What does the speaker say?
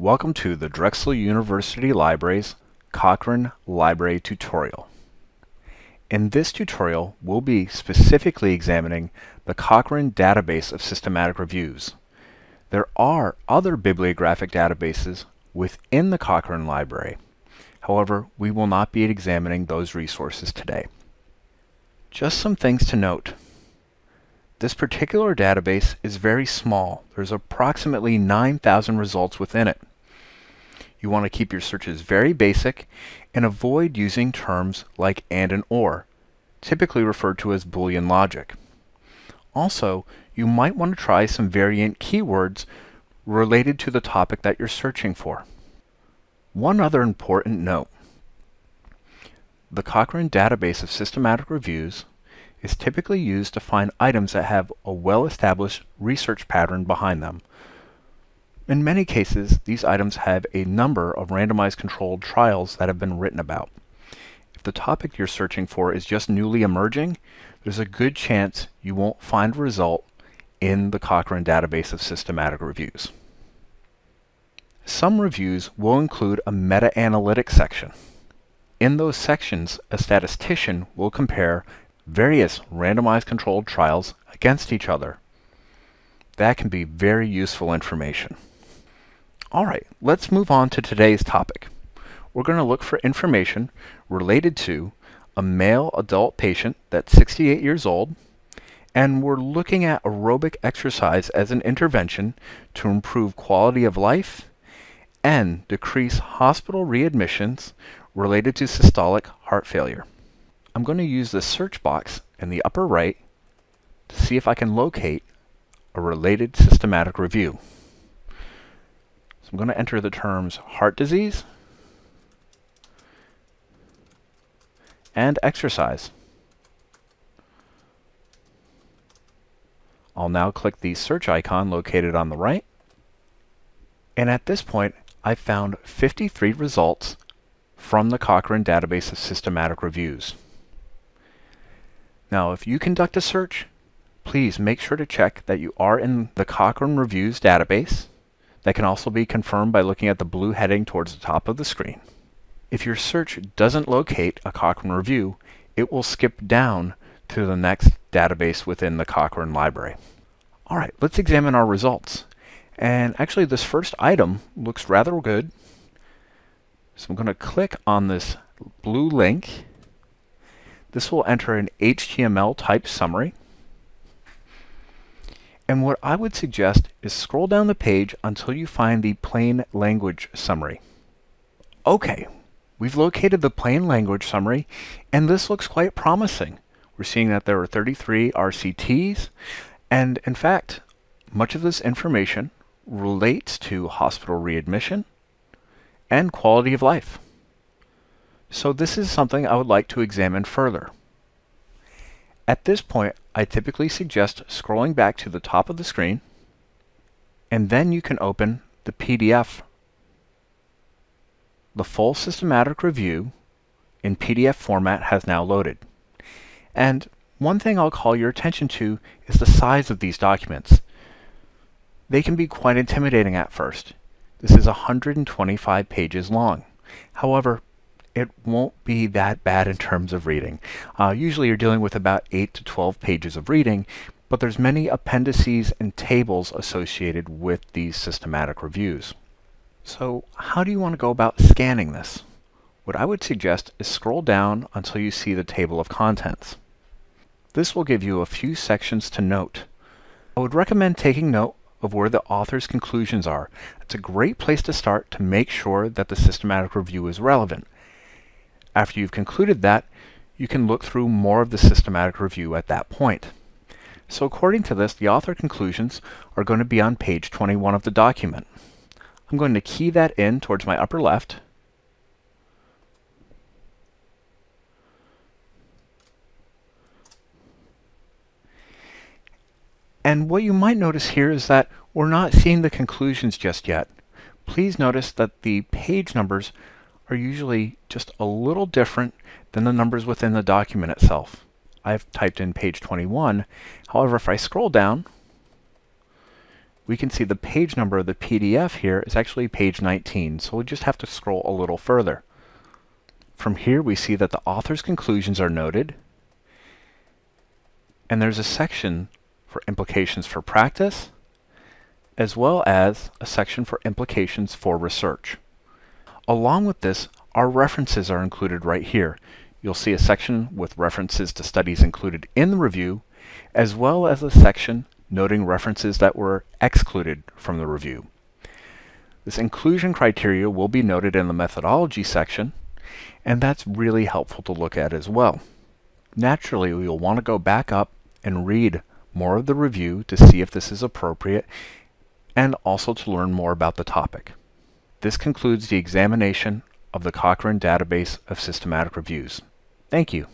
Welcome to the Drexel University Library's Cochrane Library tutorial. In this tutorial, we'll be specifically examining the Cochrane database of systematic reviews. There are other bibliographic databases within the Cochrane Library. However, we will not be examining those resources today. Just some things to note. This particular database is very small. There's approximately 9,000 results within it. You want to keep your searches very basic and avoid using terms like and and or, typically referred to as Boolean logic. Also, you might want to try some variant keywords related to the topic that you're searching for. One other important note. The Cochrane database of systematic reviews is typically used to find items that have a well-established research pattern behind them. In many cases, these items have a number of randomized controlled trials that have been written about. If the topic you're searching for is just newly emerging, there's a good chance you won't find a result in the Cochrane database of systematic reviews. Some reviews will include a meta-analytics section. In those sections, a statistician will compare various randomized controlled trials against each other. That can be very useful information. Alright, let's move on to today's topic. We're going to look for information related to a male adult patient that's 68 years old, and we're looking at aerobic exercise as an intervention to improve quality of life and decrease hospital readmissions related to systolic heart failure. I'm going to use the search box in the upper right to see if I can locate a related systematic review. So I'm going to enter the terms heart disease and exercise. I'll now click the search icon located on the right, and at this point I've found 53 results from the Cochrane database of systematic reviews. Now, if you conduct a search, please make sure to check that you are in the Cochrane Reviews database. That can also be confirmed by looking at the blue heading towards the top of the screen. If your search doesn't locate a Cochrane review, it will skip down to the next database within the Cochrane library. Alright, let's examine our results. And actually this first item looks rather good. So I'm going to click on this blue link. This will enter an HTML type summary. And what I would suggest is scroll down the page until you find the plain language summary. Okay, we've located the plain language summary, and this looks quite promising. We're seeing that there are 33 RCTs, and in fact, much of this information relates to hospital readmission and quality of life. So this is something I would like to examine further. At this point, I typically suggest scrolling back to the top of the screen, and then you can open the PDF. The full systematic review in PDF format has now loaded. And one thing I'll call your attention to is the size of these documents. They can be quite intimidating at first. This is 125 pages long. However, it won't be that bad in terms of reading. Usually you're dealing with about 8 to 12 pages of reading, but there's many appendices and tables associated with these systematic reviews. So how do you want to go about scanning this? What I would suggest is scroll down until you see the table of contents. This will give you a few sections to note. I would recommend taking note of where the author's conclusions are. It's a great place to start to make sure that the systematic review is relevant. After you've concluded that, you can look through more of the systematic review at that point. So according to this, the author conclusions are going to be on page 21 of the document. I'm going to key that in towards my upper left. And what you might notice here is that we're not seeing the conclusions just yet. Please notice that the page numbers are usually just a little different than the numbers within the document itself. I've typed in page 21. However, if I scroll down, we can see the page number of the PDF here is actually page 19, so we'll just have to scroll a little further. From here we see that the author's conclusions are noted, and there's a section for implications for practice, as well as a section for implications for research. Along with this, our references are included right here. You'll see a section with references to studies included in the review, as well as a section noting references that were excluded from the review. This inclusion criteria will be noted in the methodology section, and that's really helpful to look at as well. Naturally, you'll want to go back up and read more of the review to see if this is appropriate, and also to learn more about the topic. This concludes the examination of the Cochrane Database of Systematic Reviews. Thank you.